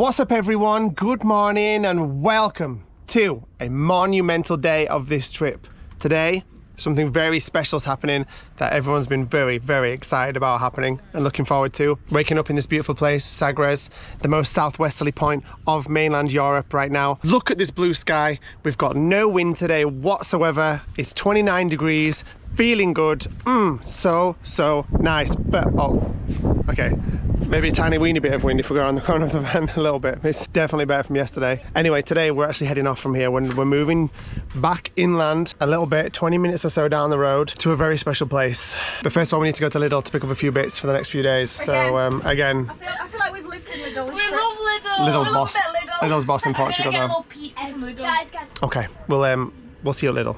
What's up everyone, good morning and welcome to a monumental day of this trip. Today, something very special is happening that everyone's been very, very excited about happening and looking forward to. Waking up in this beautiful place, Sagres, the most southwesterly point of mainland Europe right now. Look at this blue sky. We've got no wind today whatsoever. It's 29 degrees, feeling good. So nice. But, okay. Maybe a tiny weeny bit of wind if we go around the corner of the van a little bit. It's definitely better from yesterday. Anyway, today we're actually heading off from here. We're moving back inland a little bit, 20 minutes or so down the road to a very special place. But first of all, we need to go to Lidl to pick up a few bits for the next few days. So again, I feel like we've lived in Lidl. We love Lidl. Lidl's boss. Lidl's boss in Portugal Get a though. little pizza from Lidl. Guys. Okay, we'll see you at Lidl.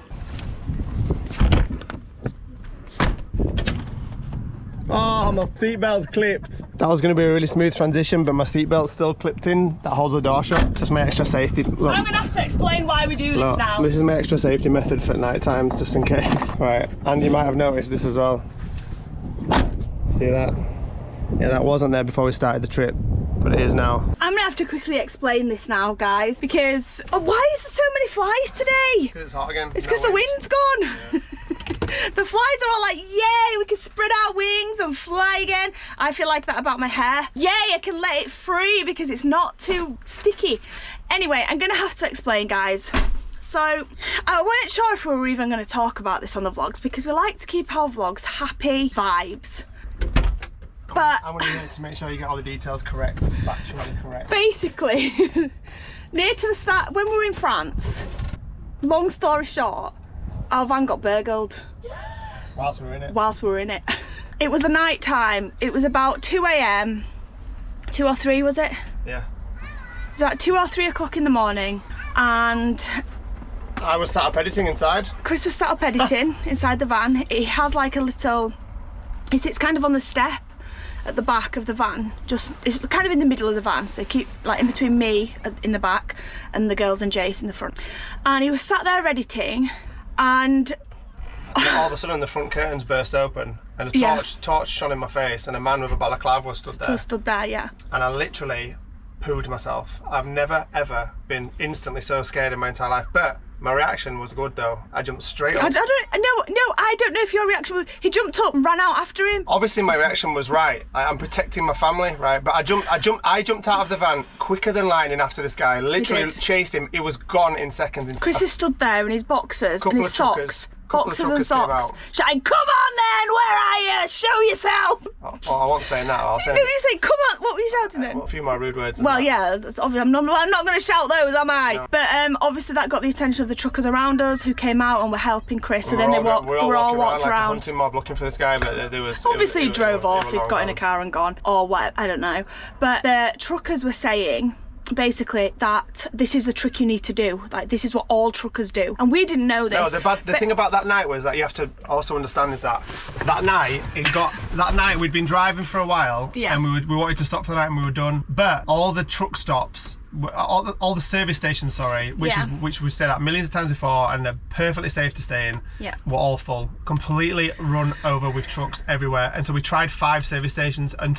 Oh, my seatbelt's clipped. That was going to be a really smooth transition, but my seatbelt's still clipped in. That holds the door shut. Just my extra safety. Look, I'm gonna have to explain why we do this now. this is my extra safety method for night times, just in case. Right, and you might have noticed this as well. See that? Yeah, that wasn't there before we started the trip, but it is now. I'm gonna have to quickly explain this now, guys, because why is there so many flies today? Because it's hot again. It's because the wind's gone. Yeah. The flies are all like, yay, we can spread our wings and fly again. I feel like that about my hair. Yay, I can let it free because it's not too sticky. Anyway, I'm gonna have to explain, guys. So, I weren't sure if we were even gonna talk about this on the vlogs because we like to keep our vlogs happy vibes. But I'm going to make sure you get all the details correct, factually correct. Basically, near to the start, when we were in France, long story short, our van got burgled. Whilst we were in it. It was a night time. It was about 2 a.m. 2 or 3 was it? Yeah. It was about 2 or 3 o'clock in the morning, and I was sat up editing inside. Chris was sat up editing inside the van. He has like a little, he sits kind of on the step at the back of the van, it's kind of in the middle of the van, so keep like in between me in the back and the girls and Jace in the front. And he was sat there editing, and all of a sudden the front curtains burst open and a torch shone in my face, and a man with a balaclava stood there. Stood there, yeah. And I literally pooed myself. I've never ever been instantly so scared in my entire life, but my reaction was good though. I jumped straight up. I don't know if your reaction was, he jumped up, ran out after him. Obviously my reaction was right. I'm protecting my family, right? But I jumped out of the van quicker than lightning after this guy. Literally chased him. He was gone in seconds. Chris is stood there in his boxers and his socks. Boxers and socks. Shouting, "Come on then, where are you? Show yourself!" Oh, I wasn't saying that. I was saying, no, you say, "Come on." What were you shouting then? A few more rude words. Well, yeah, that's obvious. I'm not going to shout those, am I? No. But obviously that got the attention of the truckers around us who came out and were helping Chris. So then they walked around. Like a hunting mob looking for this guy, but there was obviously he drove off. He'd got in a car and gone, or what? I don't know. But the truckers were saying, basically, that this is the trick you need to do. Like, this is what all truckers do, and we didn't know this. No, the thing about that night was that you have to also understand is that night we'd been driving for a while, and we wanted to stop for the night and we were done. But all the truck stops, all the service stations, which we've stayed at millions of times before and are perfectly safe to stay in, were all full, completely run over with trucks everywhere. And so we tried 5 service stations and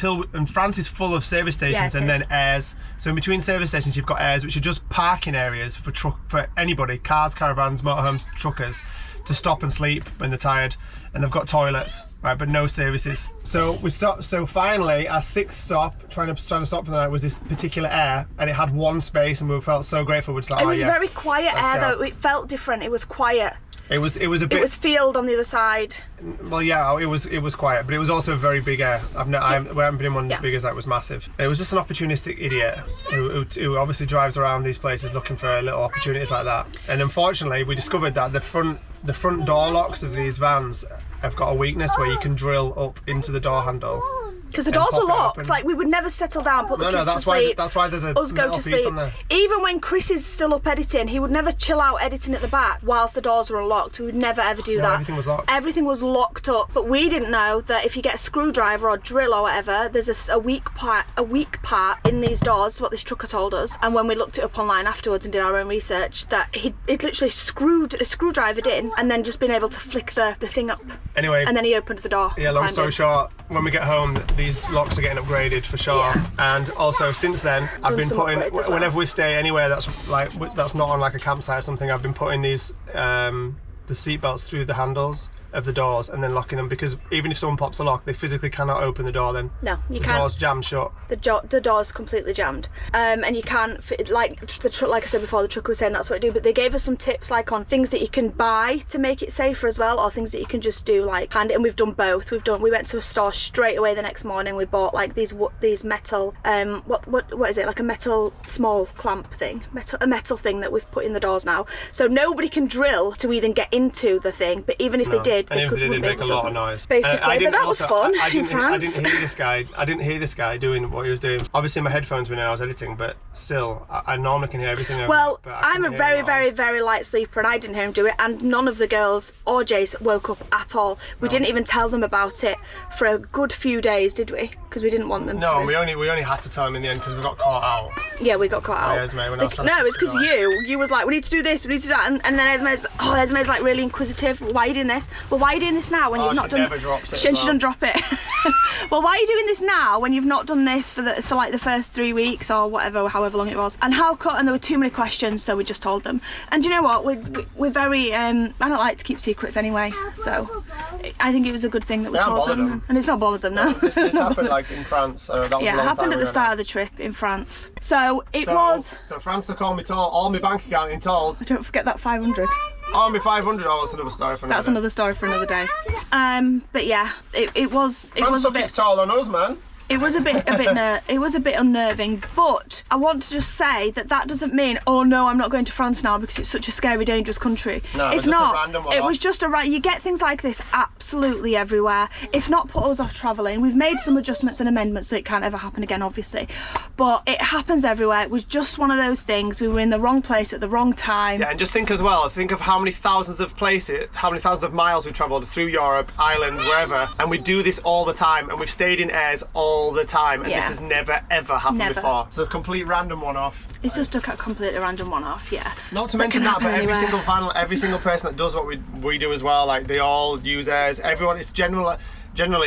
France is full of service stations and then airs. So in between service stations you've got airs, which are just parking areas for anybody, cars, caravans, motorhomes, truckers, to stop and sleep when they're tired, and they've got toilets, right, but no services. So we stopped. So finally, our 6th stop, trying to stop for the night, was this particular air, and it had one space, and we felt so grateful. We're just like, it was very quiet air though. It felt different. It was quiet. It was a bit. It was field on the other side. Well, yeah, it was quiet, but it was also a very big air. We haven't been in one as big as that. It was massive. And it was just an opportunistic idiot who obviously drives around these places looking for little opportunities like that. And unfortunately, we discovered that the front door locks of these vans have got a weakness where you can drill up into the door handle. Because the doors were locked. Like, we would never settle down, put the kids to sleep. That's why there's a us go to sleep. On there. Even when Chris is still up editing, he would never chill out editing at the back whilst the doors were unlocked. We would never ever do that. Everything was locked. Everything was locked up. But we didn't know that if you get a screwdriver or drill or whatever, there's a weak part in these doors, what this trucker told us. And when we looked it up online afterwards and did our own research, that he'd literally screwdrivered in and then just been able to flick the thing up. Anyway. And then he opened the door. Yeah, long story short, when we get home, these locks are getting upgraded for sure. Yeah. And also since then, I've been some putting, upgrades as well. whenever we stay anywhere that's not on like a campsite or something, I've been putting these the seat belts through the handles of the doors and then locking them, because even if someone pops a lock, they physically cannot open the door then. No, you the can't. door's jammed shut. The door's completely jammed, and you can't fit, like the truck. Like I said before, the trucker was saying that's what it do. But they gave us some tips, like on things that you can buy to make it safer as well, or things that you can just do like hand it. And we've done both. We went to a store straight away the next morning. We bought like these metal what is it, like a metal small clamp thing, a metal thing that we've put in the doors now, so nobody can drill to even get into the thing. But even if they did, And even if they did, make a lot of noise. Basically, but that was fun in France. I didn't hear this guy doing what he was doing. Obviously, my headphones were in and I was editing, but still, I normally can hear everything. Well, but I'm a very light sleeper, and I didn't hear him do it. And none of the girls or Jace woke up at all. We didn't even tell them about it for a good few days, did we? Because we didn't want them to. No, we only had to tell them in the end because we got caught out. Yeah, we got caught out. Esme, when I was trying to No, it's fix because it you was like, we need to do this, we need to do that, and then Esme's like really inquisitive. Why are you doing this? Well, why are you doing this now when you've not she done? never drops it She as well. doesn't drop it. Well, why are you doing this now when you've not done this for like the first 3 weeks or whatever, however long it was? And and there were too many questions, so we just told them. And do you know what? We're very. I don't like to keep secrets anyway, so I think it was a good thing that we They haven't told bothered them. them. And it's not bothered them now. This happened like in France. So that was Yeah, a it long happened time at the ago start now. of the trip in France. So So France took all my all my bank account in tolls. Don't forget that 500. All my 500. Oh, that's another story for another. That's another story for another day. But yeah, it was France a took bit. its toll on us, man. It was a bit unnerving, but I want to just say that doesn't mean, oh no, I'm not going to France now because it's such a scary, dangerous country. No, it's just a not. random one It off. was just you get things like this absolutely everywhere. It's not put us off travelling. We've made some adjustments and amendments so it can't ever happen again, obviously. But it happens everywhere. It was just one of those things. We were in the wrong place at the wrong time. Yeah, and just think as well, think of how many thousands of miles we've travelled through Europe, Ireland, wherever, and we do this all the time, and we've stayed in airs all the time, and Yeah. this has never ever happened Never. before. So a complete random one-off. It's just a completely random one-off, yeah. Not to That mention can that, happen but anywhere. every single person that does what we do as well, like they all use airs. Everyone, it's generally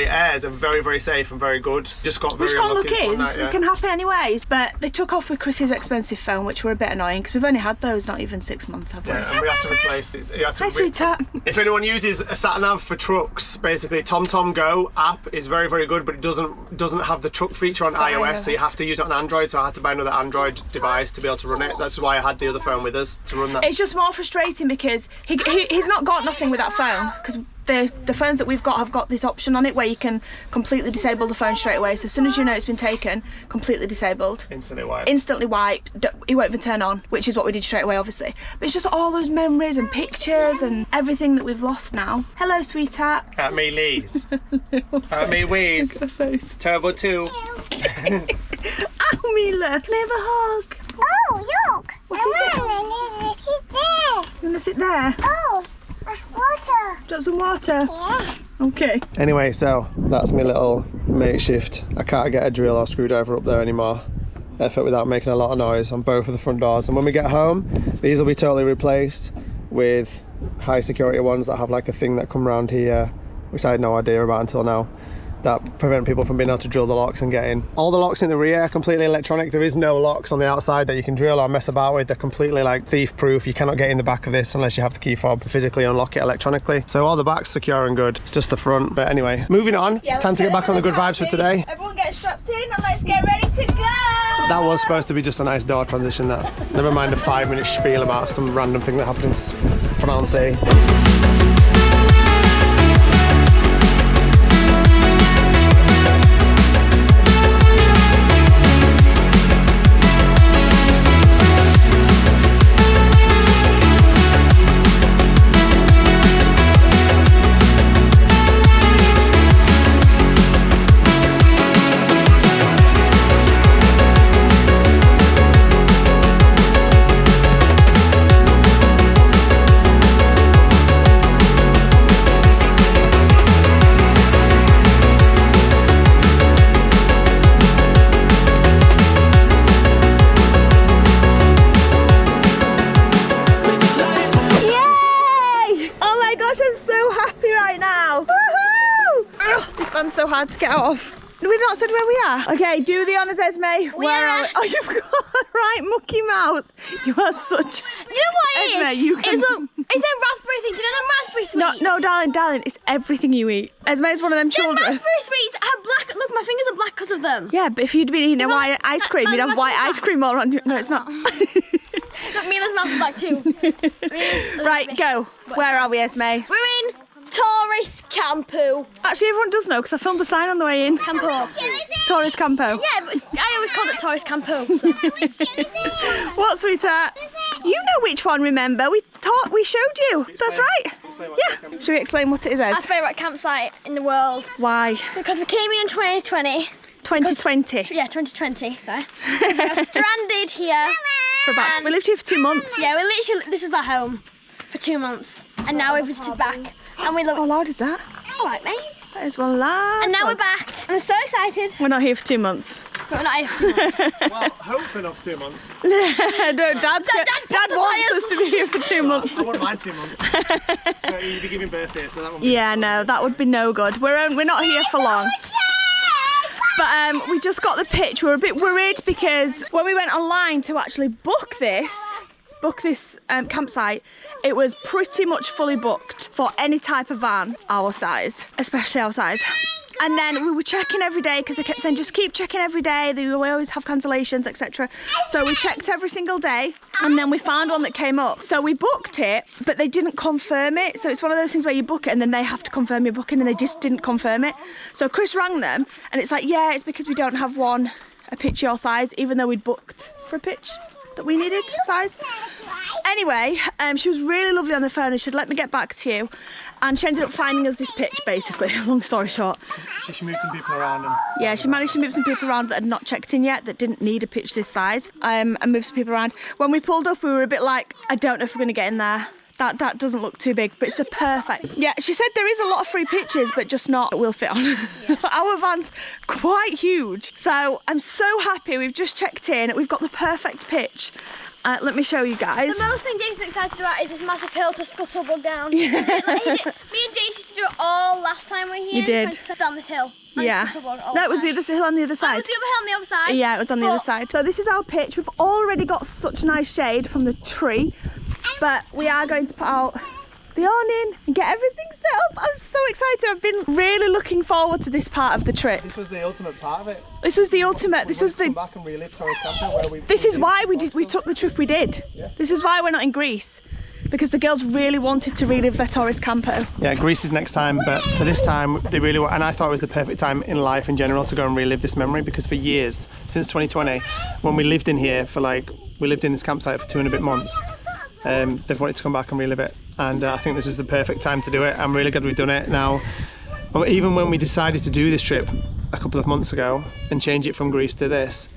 airs are very, very safe and very good. Just got very unlucky this one night, yeah. It can happen anyways. But they took off with Chrissy's expensive phone, which were a bit annoying because we've only had those not even 6 months, have we? Yeah, and we had to replace it. Hi, sweetheart. If anyone uses a sat-nav for trucks, basically TomTom Go app is very, very good, but it doesn't have the truck feature on iOS, so you have to use it on Android. So I had to buy another Android device to be able to run it. That's why I had the other phone with us to run that. It's just more frustrating because he's not got nothing with that phone because the phones that we've got have got this option on it where you can completely disable the phone straight away. So as soon as you know it's been taken, completely disabled. Instantly wiped. It won't even turn on, which is what we did straight away, obviously. But it's just all those memories and pictures and everything that we've lost now. Hello, sweetheart. At me, Lees. At me, Wees. Turbo 2. Oh, Mila. Can I have a hug? Oh, look! What is it? I want to sit there. You want to sit there? Oh, water. Do you want some water? Yeah. Okay. Anyway, so that's my little makeshift. I can't get a drill or screwdriver up there anymore. Effort without making a lot of noise on both of the front doors. And when we get home, these will be totally replaced with high security ones that have like a thing that come around here, which I had no idea about until now, that prevent people from being able to drill the locks and get in. All the locks in the rear are completely electronic. There is no locks on the outside that you can drill or mess about with. They're completely like thief proof. You cannot get in the back of this unless you have the key fob to physically unlock it electronically. So all the back's secure and good. It's just the front. But anyway, moving on. Time to get back on the good vibes for today. Everyone get strapped in and let's get ready to go. That was supposed to be just a nice door transition, that. Never mind a 5-minute spiel about some random thing that happened in France. Yay! Oh my gosh, I'm so happy right now. Woohoo! Ugh, this van's so hard to get off. We've not said where we are. Okay, do the honours, Esme. Where are we? Oh, you've got right, mucky mouth. You are such. Do you know what it Esme, is? you can. It's a raspberry thing. Do you know them raspberry sweets? No, darling, it's everything you eat. Esme's one of them The children. raspberry sweets are black. Look, my fingers are black because of them. Yeah, but if you'd been eating a white ice cream, you'd have white ice cream all around you. No, it's not. Look, Mila's mouth's black too. Right, go. Where are we, Esme? We're in Tourist Campo. Actually, everyone does know because I filmed the sign on the way in. Campo. Tourist Campo. Yeah, but I always called it Tourist Campo. What, sweetheart? You know which one, remember? We showed you. That's right. Yeah. Should we explain what it is, Ez? Our favourite campsite in the world. Why? Because we came here in 2020. 2020. Yeah, 2020, sorry. We got stranded here. For about, we lived here for 2 months. Yeah, we literally, this was our home for 2 months. And now we've visited back. And we look, How loud is that? alright mate. That is one loud. And now one. we're back. And we're so excited. We're not here for 2 months. But we're not here for 2 months. Well, hopefully not for 2 months. No, Dad wants us to be here for 2 months. I wouldn't mind 2 months. No, you'd be giving birth here, so that won't be. Yeah, no, that would be no good. We're not here for long. But we just got the pitch. We were a bit worried because when we went online to actually book this campsite, it was pretty much fully booked for any type of van our size, especially our size. And then we were checking every day because they kept saying just keep checking every day. We always have cancellations, etc. So we checked every single day, and then we found one that came up. So we booked it, but they didn't confirm it. So it's one of those things where you book it and then they have to confirm your booking, and they just didn't confirm it. So Chris rang them, and it's like, yeah, it's because we don't have a pitch your size, even though we'd booked for a pitch that we needed size. Anyway, she was really lovely on the phone and she'd let me get back to you, and she ended up finding us this pitch, basically. Long story short, She moved some people around and. yeah, she managed to move some people around that had not checked in yet, that didn't need a pitch this size, and move some people around. When we pulled up, we were a bit like, I don't know if we're going to get in there. That doesn't look too big, but it's the perfect. Yeah, she said there is a lot of free pitches, but just not we'll fit on. Our van's quite huge, so I'm so happy. We've just checked in. We've got the perfect pitch. Let me show you guys. The most thing Jason's excited about is this massive hill to scuttlebug down. Me and Jason used to do it all last time we were here. You did. Down this hill. and Yeah, scuttlebug all that the was the time. other hill on the other That side. was the other hill on the other side. Yeah, it was on the other side. So this is our pitch. We've already got such nice shade from the tree, but we are going to put out the awning and get everything set up. I'm so excited. I've been really looking forward to this part of the trip. This was the ultimate part of it. This was the ultimate. This was Come the. back and relive Tourist Campo where we. This is why we took the trip we did. This is why we're not in Greece, because the girls really wanted to relive their Tourist Campo. Yeah, Greece is next time, but for this time they really were, and I thought it was the perfect time in life in general to go and relive this memory, because for years, since 2020, when we lived in here we lived in this campsite for 2 and a bit months, they've wanted to come back and relive it, and I think this is the perfect time to do it. I'm really glad we've done it now. Even when we decided to do this trip a couple of months ago and change it from Greece to this,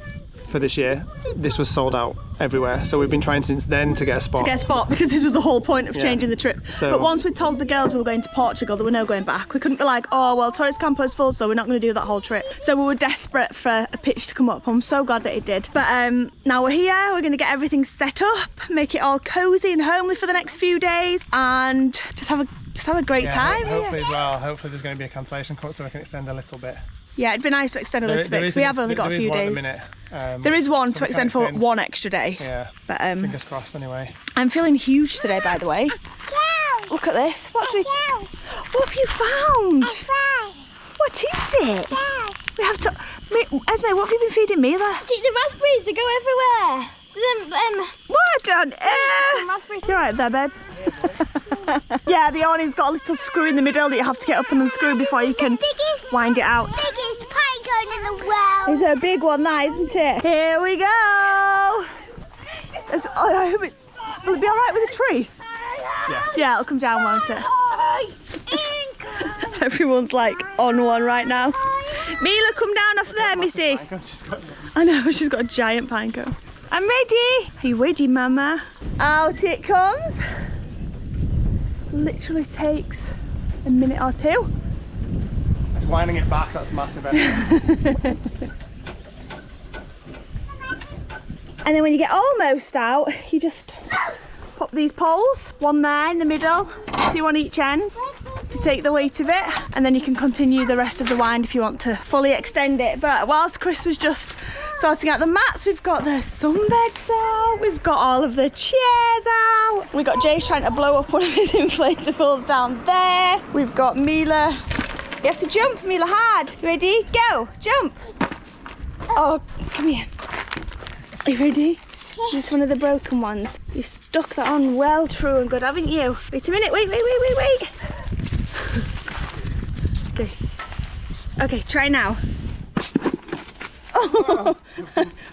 for this year, this was sold out everywhere. So we've been trying since then to get a spot. Get a spot, because this was the whole point of Yeah. changing the trip. So- But once we told the girls we were going to Portugal, there were no going back. We couldn't be like, oh well, Tourist Campo's full, so we're not going to do that whole trip. So we were desperate for a pitch to come up. I'm so glad that it did. But now we're here. We're going to get everything set up, make it all cozy and homely for the next few days, and just have a great time. Hopefully as well. Hopefully there's going to be a cancellation cut so we can extend a little bit. Yeah, it'd be nice to extend a little bit, because we have only got a few days. There is one to extend for one extra day. Yeah. But Fingers crossed anyway. I'm feeling huge today, by the way. Look at this. What have you found? What is it? We have to. Esme, what have you been feeding Mila? The raspberries, they go everywhere. What on earth? Raspberries. You're right there, babe. Yeah, the awning's got a little screw in the middle that you have to get up and unscrew before you can wind it out. Biggest pine cone in the world. It's a big one, that, isn't it? Here we go. I hope will it be all right with the tree? Yeah. Yeah, it'll come down, won't it? Everyone's like on one right now. Mila, come down off there, missy. I know, she's got a giant pine cone. I'm ready. Are you ready, Mama? Out it comes. Literally takes a minute or two. Winding it back, that's massive effort. And then when you get almost out, you just pop these poles, one there in the middle, 2 on each end, to take the weight of it, and then you can continue the rest of the wind if you want to fully extend it. But whilst Chris was just sorting out the mats, we've got the sunbeds out, we've got all of the chairs out, we've got Jay's trying to blow up one of his inflatables down there, we've got Mila. You have to jump, Mila, hard. You ready? Go, jump. Oh, come here. Are you ready? This is one of the broken ones. You stuck that on well true and good, haven't you? Wait a minute, wait. Okay. Okay, try now. Oh,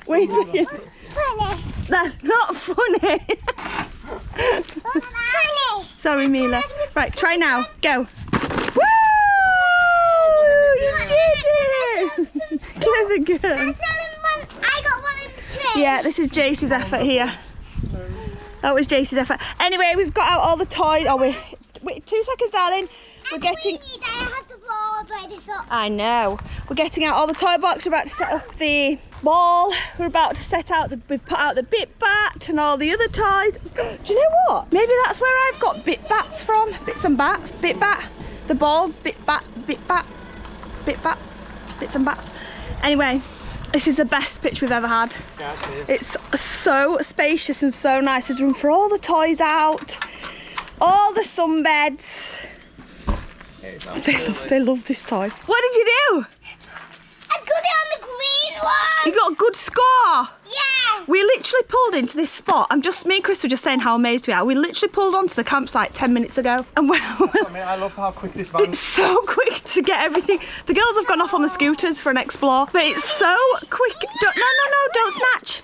wait a second. Funny. That's not funny. Funny. Sorry, Mila. Right, try now. Go. Woo! You did it! Clever girl. I got one in the tree. Yeah, this is Jace's effort here. That was Jace's effort. Anyway, we've got out all the toys. Oh, wait 2 seconds, darling. We're getting. I have to blow this up. I know. We're getting out all the toy box. We're about to set up the ball. We're about to set out we've put out the bit bat and all the other toys. Do you know what? Maybe that's where I've got bit bats from. Bits and bats. Bit bat. The balls. Bit bat. Bit bat. Bit bat. Bits and bats. Anyway, this is the best pitch we've ever had. Yeah, it is. It's so spacious and so nice. There's room for all the toys out. All the sunbeds. They love this toy. What did you do? I got it on the green one. You got a good score. Yeah. We literally pulled into this spot. Me and Chris were just saying how amazed we are. We literally pulled onto the campsite 10 minutes ago. And I love how quick this van. it's so quick to get everything. The girls have gone off on the scooters for an explore, but it's so quick. No, don't snatch.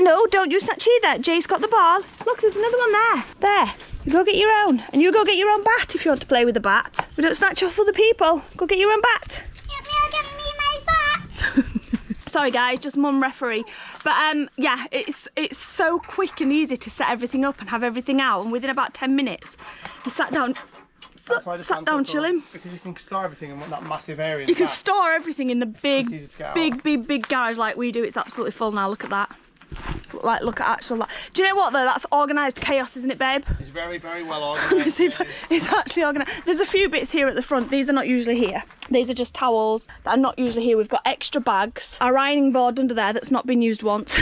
No, don't you snatch either. Jay's got the ball. Look, there's another one there. There. You go get your own. And you go get your own bat if you want to play with the bat. We don't snatch off other people. Go get your own bat. Give me my bat. Sorry guys, just mum referee. But yeah, it's so quick and easy to set everything up and have everything out, and within about 10 minutes you sat down chilling. Because you can store everything in that massive area. You can store everything in the easy to get out. big garage like we do. It's absolutely full now. Look at that. Like, look at actual. Do you know what though? That's organised chaos, isn't it, babe? It's very, very well organised. It's actually organised. There's a few bits here at the front. These are not usually here. These are just towels that are not usually here. We've got extra bags. Our ironing board under there that's not been used once.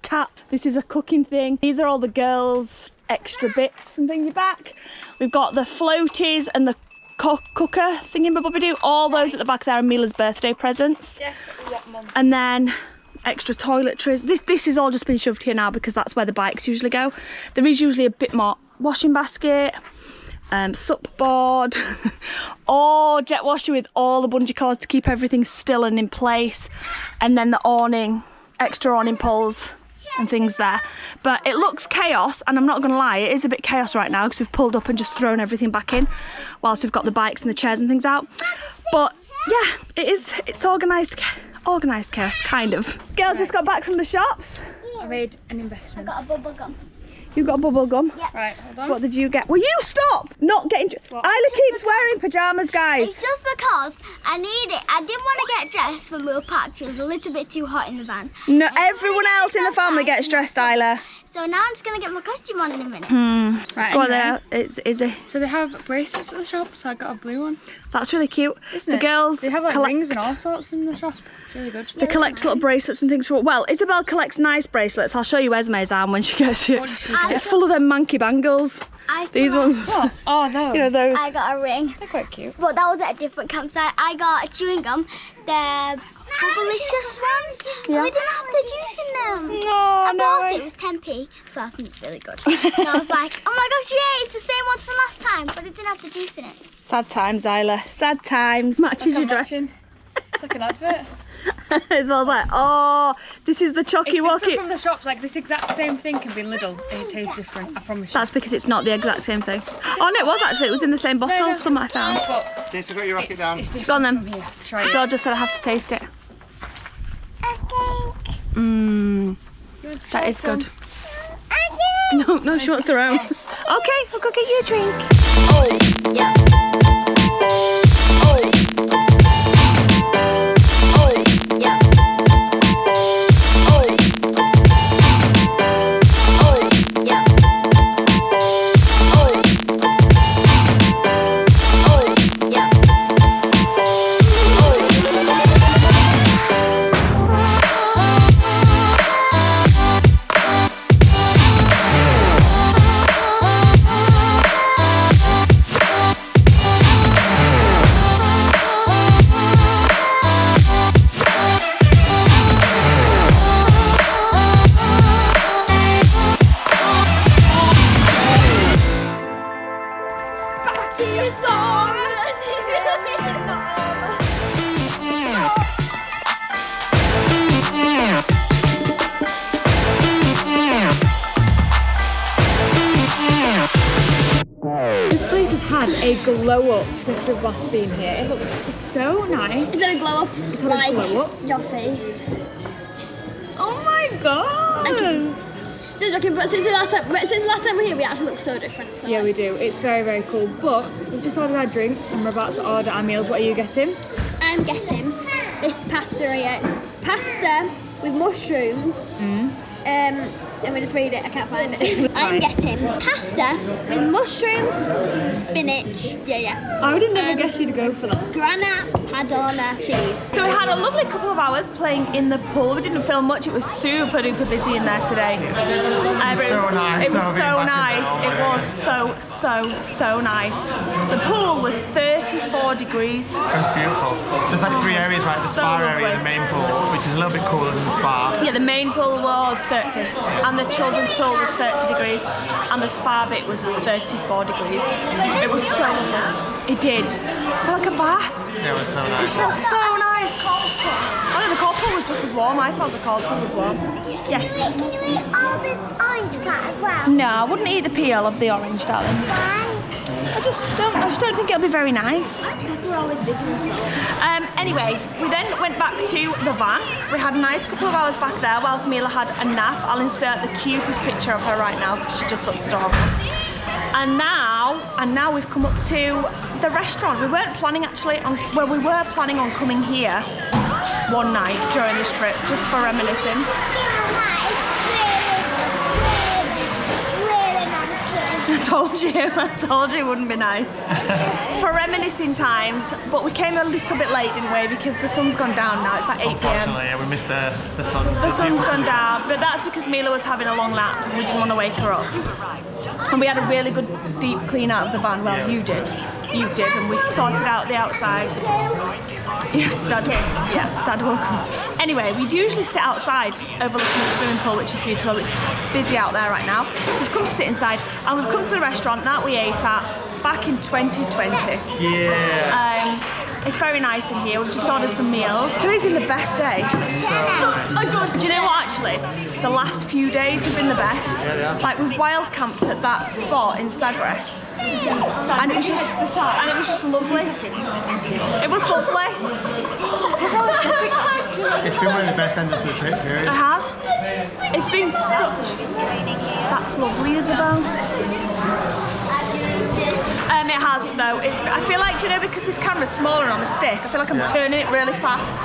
Cat. This is a cooking thing. These are all the girls' extra bits and thingy back. We've got the floaties and the cooker thingy-bobby-doo. All those at the back there are Mila's birthday presents. Yes, what mum? And then extra toiletries. This is all just been shoved here now because that's where the bikes usually go. There is usually a bit more washing basket, sup board, or jet washer with all the bungee cords to keep everything still and in place, and then the awning, extra awning poles and things there. But it looks chaos, and I'm not gonna lie, it is a bit chaos right now because we've pulled up and just thrown everything back in whilst we've got the bikes and the chairs and things out. But yeah, it's organised chaos, kind of. Girls just got back from the shops. I made an investment. I got a bubble gum. You got bubble gum. Right, hold on. What did you get? Will you stop not getting... Isla keeps wearing pyjamas, guys. It's just because I need it. I didn't want to get dressed when we were packed. It was a little bit too hot in the van. No, everyone else in the family gets dressed, Isla. So now I'm just going to get my costume on in a minute. Right, Go on anyway. there, it's Izzy. So they have bracelets at the shop, so I got a blue one. That's really cute. Isn't The it? girls They have like collect... rings and all sorts in the shop. It's really good. They collect little bracelets and things. Well, Isabel collects nice bracelets. I'll show you Esme's arm when she gets it. What does she get? It's full of them manky bangles. These ones. What? Oh, those. You know, those. I got a ring. They're quite cute. But that was at a different campsite. I got a chewing gum. The Bubblicious ones. Yeah. We didn't have the juice in them. No, I bought no. it. It was 10p, so I think it's really good. And I was like, oh my gosh, yeah, it's the same ones from last time, but it didn't have the juice in it. Sad times, Isla. Sad times. Matches your dress. It's like an advert. Isabel's like, oh, this is the It's Chocky different Wocky. from the shops. Like this exact same thing can be Lidl and it tastes different. I promise you. That's because it's not the exact same thing. Oh no, it was actually. It was in the same bottle. no. Some I found. But Okay, so got your rocket down. it's different Go on then. from here. Try it. So I just said I have to taste it. I think. Mmm, You want to that try is some? good. I think. No, she wants her own. Okay, I'll go get you a drink. Oh, yeah. Oh. Oh, yeah. Oh. Oh, yeah. Oh. had a glow up since we've last been here. It looks so nice. Is it a glow up? It's had like a glow up. your face. Oh my god! Just joking, but since the last time we're here, we actually look so different. So Yeah, we do. It's very, very cool. But we've just ordered our drinks and we're about to order our meals. What are you getting? I'm getting this pasta here. It's pasta with mushrooms. Let me just read it, I can't find it. I'm getting pasta with mushrooms, spinach. Yeah. I would have never guessed you to go for that. Grana Padano cheese. So we had a lovely couple of hours playing in the pool. We didn't film much. It was super duper busy in there today. It was so nice. It was I'll be so back in nice. there It already. was so nice. The pool was 34 degrees. It was beautiful. There's like 3 areas, right? The So spa area, lovely. the main pool, which is a little bit cooler than the spa. Yeah, the main pool was 30, and the children's pool was 30 degrees, and the spa bit was 34 degrees. It was so lovely. It did. I felt like a bath. Yeah, it was so It nice. felt so nice. I know the cold pool was just as warm. I felt the cold pool was warm. Yes. Can you eat all this orange part as well? No, I wouldn't eat the peel of the orange, darling. Why? I just don't think it'll be very nice. We're always big enough. Anyway, we then went back to the van. We had a nice couple of hours back there whilst Mila had a nap. I'll insert the cutest picture of her right now because she just looked adorable. And now we've come up to the restaurant. We weren't planning actually on, well, we were planning on coming here one night during this trip just for reminiscing. I told you it wouldn't be nice. For reminiscing times, but we came a little bit late, didn't we? Because the sun's gone down now, it's about 8 p.m. Unfortunately, yeah, we missed the sun. The sun's gone down, but that's because Mila was having a long nap and we didn't want to wake her up. And we had a really good deep clean out of the van. Well, you did, and we sorted out the outside. Dad woke up. Anyway, we'd usually sit outside overlooking the swimming pool, which is beautiful. It's busy out there right now. So we've come to sit inside, and we've come to the restaurant that we ate at back in 2020. Yeah. It's very nice in here. We've just ordered some meals. Today's been the best day. Do you know what, actually? The last few days have been the best. Yeah, they are. Like, we've wild camped at that spot in Sagres. And it was just lovely. It was lovely. It's been one of the best endings to the trip, period. It has. It's been such... That's lovely, Isabel. It has though. I feel like, do you know, because this camera's smaller on the stick, I feel like I'm turning it really fast,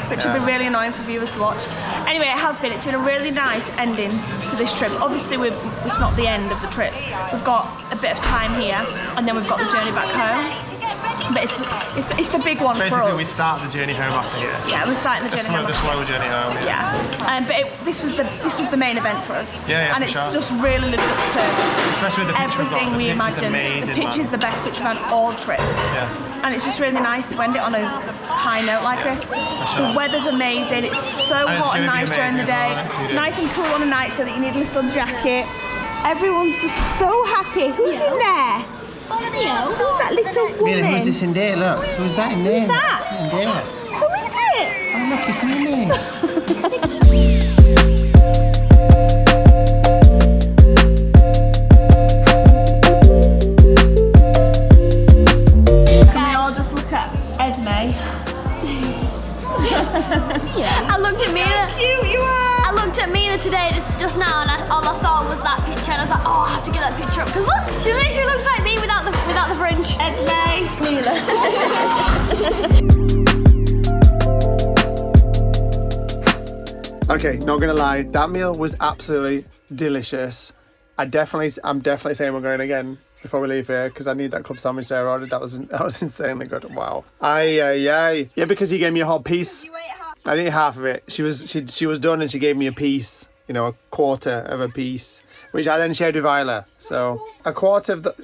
which would be really annoying for viewers to watch. Anyway, it's been a really nice ending to this trip. Obviously, it's not the end of the trip. We've got a bit of time here, and then we've got the journey back home. But it's the big one for Basically, us. we start the journey home after here. Yeah, we're starting the journey home. The slow journey home. Yeah, but this was the main event for us. Yeah, and for it's sure. just really lived up to Especially with the picture we've got. everything The we picture's imagined. amazing, The picture's man. the best picture we've had all trip. Yeah. And it's just really nice to end it on a high note like this. sure. The weather's amazing. It's so And it's hot and gonna be nice during the amazing as day. well next few days. Nice and cool on the night so that you need a little jacket. Everyone's just so happy. Who's in there? Who's that little woman? Really, who's this in there? Look, who's that in there? Who's that? In there. Who is it? Oh, look, it's Can we all just look at Esme? I looked at Mina. Cute you are. I looked at Mina today just now, and all I saw was that picture, and I was like, oh, I have to get that picture up because look, she literally looks like me without the fringe. Esme. Okay, not gonna lie, that meal was absolutely delicious. I'm definitely saying we're going again before we leave here because I need that club sandwich there ordered. That was insanely good. Wow. Aye. Yeah, because he gave me a whole piece. I didn't eat half of it. She was done and she gave me a piece. You know, a quarter of a piece, which I then shared with Isla. So a quarter of the.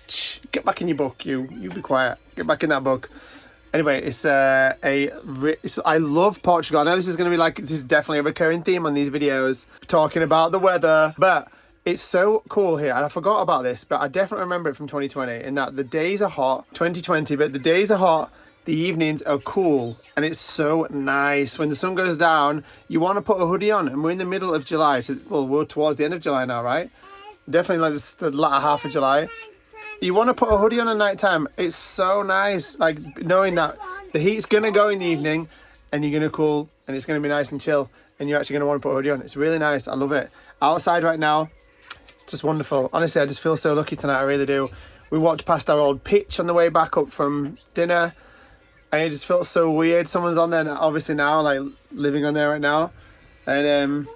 Shh, get back in your book. You be quiet. Get back in that book. Anyway, I love Portugal. I know this is definitely a recurring theme on these videos, talking about the weather, but it's so cool here. And I forgot about this, but I definitely remember it from 2020 in that the days are hot, 2020, but the days are hot, the evenings are cool, and it's so nice. When the sun goes down, you want to put a hoodie on, and we're in the middle of July. We're towards the end of July now, right? Definitely like the latter half of July. You want to put a hoodie on at night time. It's so nice, like knowing that the heat's gonna go in the evening and you're gonna cool and it's gonna be nice and chill and you're actually gonna want to put a hoodie on. It's really nice. I love it. Outside right now, it's just wonderful. Honestly, I just feel so lucky tonight. I really do. We walked past our old pitch on the way back up from dinner and it just felt so weird. Someone's on there obviously now, like living on there right now. And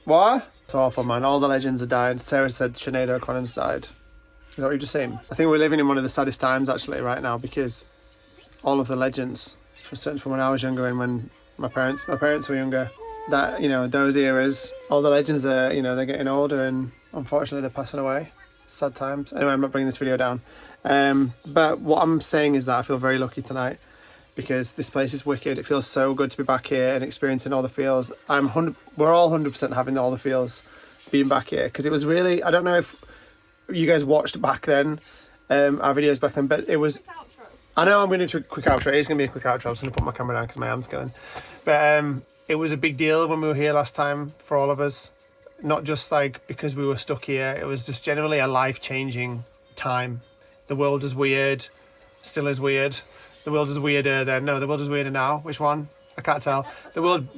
what? It's awful, man. All the legends are dying. Sarah said Sinead O'Connor's died. Is that what you've just seen? I think we're living in one of the saddest times actually right now because all of the legends, from when I was younger and when my parents were younger, that, you know, those eras, all the legends are, you know, they're getting older and unfortunately they're passing away. Sad times. Anyway, I'm not bringing this video down. But what I'm saying is that I feel very lucky tonight because this place is wicked. It feels so good to be back here and experiencing all the feels. We're all 100% having all the feels being back here because it was really, I don't know if you guys watched back then, our videos back then, but it was, I know I'm going to do a quick outro. It is going to be a quick outro. I'm just going to put my camera down because my arm's going. But it was a big deal when we were here last time for all of us. Not just like because we were stuck here. It was just generally a life-changing time. The world is weird. Still is weird. The world is weirder then. No, the world is weirder now. Which one? I can't tell. The world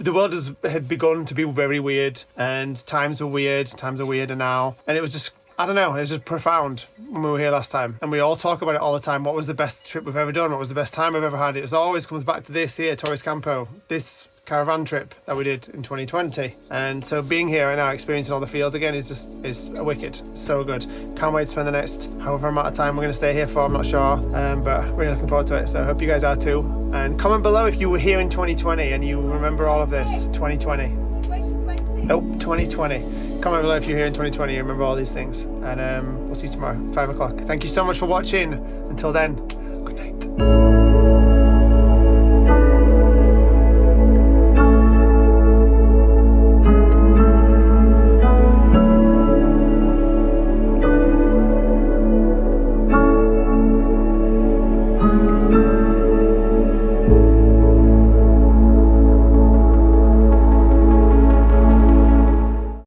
had begun to be very weird. And times were weird. Times are weirder now. And it was just, I don't know, it was just profound when we were here last time. And we all talk about it all the time. What was the best trip we've ever done? What was the best time we've ever had? It always comes back to this here, Torres Campo. This caravan trip that we did in 2020. And so being here right now, experiencing all the fields again is wicked. So good. Can't wait to spend the next however amount of time we're going to stay here for. I'm not sure. But really looking forward to it. So I hope you guys are too. And comment below if you were here in 2020 and you remember all of this. 2020. Nope, 2020. Comment below if you're here in 2020 and remember all these things. And we'll see you tomorrow, 5 o'clock. Thank you so much for watching. Until then, good night.